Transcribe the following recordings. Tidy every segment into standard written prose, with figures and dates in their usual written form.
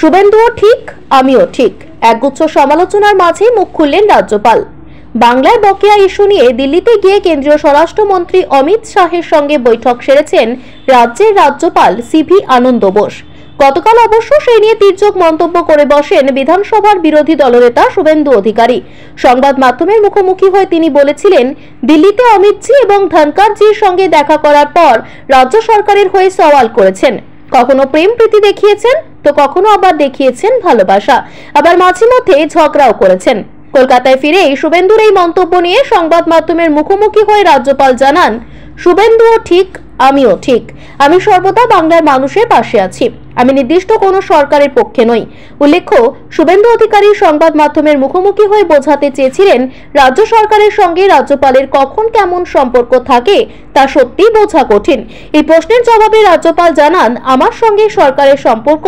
শুভেন্দুও ঠিক আমিও ঠিক, একগুচ্ছ সমালোচনার মাঝে মুখ খুললেন রাজ্যপাল। বাংলার বকেয়া ইস্যু নিয়ে দিল্লিতে গিয়ে কেন্দ্রীয় স্বরাষ্ট্রমন্ত্রী অমিত শাহের সঙ্গে বৈঠক সেরেছেন রাজ্যের রাজ্যপাল সিভি আনন্দ বোস। গতকাল অবশ্য সেই নিয়ে তীর্যক মন্তব্য করে বসেন বিধানসভার বিরোধী দলনেতা শুভেন্দু অধিকারী। সংবাদ মাধ্যমের মুখোমুখি হয়ে তিনি বলেছিলেন, দিল্লিতে অমিতজি এবং ধনকরজির সঙ্গে দেখা করার পর রাজ্য সরকারের হয়ে সওয়াল করেছেন। কখনো প্রেম প্রীতি দেখিয়েছেন, তো কখনো আবার দেখিয়েছেন ভালোবাসা, আবার মাঝে মধ্যে ঝগড়াও করেছেন। কলকাতায় ফিরে শুভেন্দুর এই মন্তব্য নিয়ে সংবাদ মাধ্যমের মুখোমুখি হয়ে রাজ্যপাল জানান, শুভেন্দুও ঠিক আমিও ঠিক, আমি সর্বদা বাংলার মানুষের পাশে আছি, আমি নির্দিষ্ট কোনো সরকারের পক্ষে নই। উল্লেখ্য, শুভেন্দু অধিকারী সংবাদ মাধ্যমের মুখোমুখি হয়ে বোঝাতে চেয়েছিলেন রাজ্য সরকারের সঙ্গে রাজ্যপালের কখন কেমন সম্পর্ক থাকে তা সত্যি বোঝা কঠিন। এই প্রশ্নের জবাবে রাজ্যপাল জানান, আমার সঙ্গে সরকারের সম্পর্ক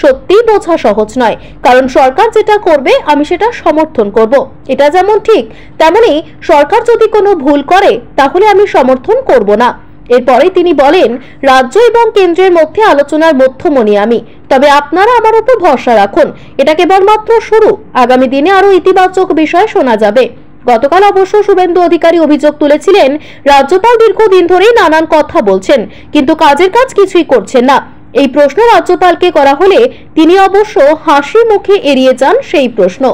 সত্যি বোঝা সহজ নয়, কারণ সরকার যেটা করবে আমি সেটা সমর্থন করব। এটা যেমন ঠিক তেমনি সরকার যদি কোনো ভুল করে তাহলে আমি সমর্থন করব না। এরপরে তিনি বলেন, রাজ্য এবং কেন্দ্রের মধ্যে আলোচনার মধ্যমণি আমি, তবে আপনারা আমার উপর ভরসা রাখুন, এটা কেবলমাত্র শুরু, আগামী দিনে আরো ইতিবাচক বিষয় শোনা যাবে। গতকাল অবশ্য শুভেন্দু অধিকারী অভিযোগ তুলেছিলেন, রাজ্যপাল দীর্ঘদিন ধরেই নানান কথা বলছেন কিন্তু কাজের কাজ কিছুই করছেন না। এই প্রশ্ন রাজ্যপালকে করা হলে তিনি অবশ্য হাসি মুখে এড়িয়ে যান সেই প্রশ্ন।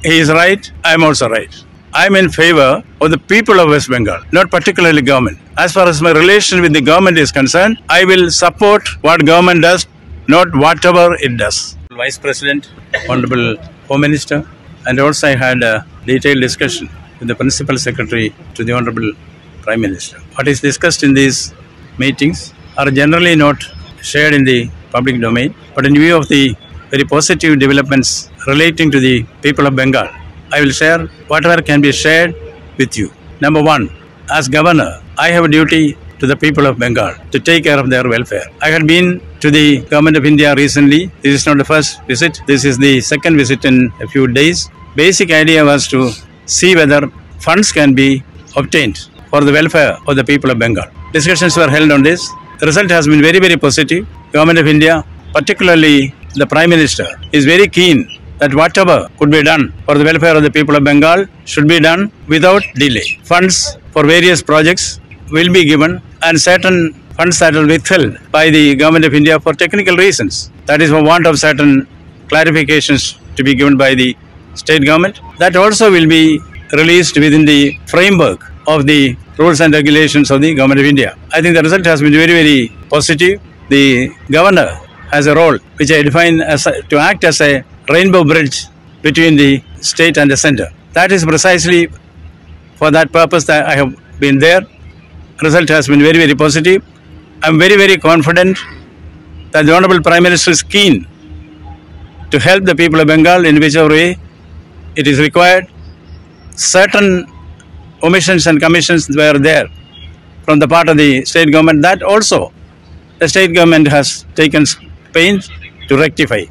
He is right, I am also right. I am in favor of the people of West Bengal, not particularly government. As far as my relation with the government is concerned, I will support what government does, not whatever it does. Vice President, Honorable Home Minister, and also I had a detailed discussion with the Principal Secretary to the Honorable Prime Minister. What is discussed in these meetings are generally not shared in the public domain, but in view of the very positive developments relating to the people of Bengal, I will share whatever can be shared with you. Number one, as governor, I have a duty to the people of Bengal to take care of their welfare. I had been to the Government of India recently. This is not the first visit. This is the second visit in a few days. Basic idea was to see whether funds can be obtained for the welfare of the people of Bengal. Discussions were held on this. The result has been very, very positive. Government of India, particularly the Prime Minister, is very keen that whatever could be done for the welfare of the people of Bengal should be done without delay. Funds for various projects will be given, and certain funds that will be withheld by the Government of India for technical reasons, that is for want of certain clarifications to be given by the state government, that also will be released within the framework of the rules and regulations of the Government of India. I think the result has been very, very positive. The governor has a role which I define as to act as a rainbow bridge between the state and the center. That is precisely for that purpose that I have been there. Result has been very, very positive. I am very, very confident that the Honorable Prime Minister is keen to help the people of Bengal in whichever way it is required. Certain omissions and commissions were there from the part of the state government, that also the state government has taken pains to rectify.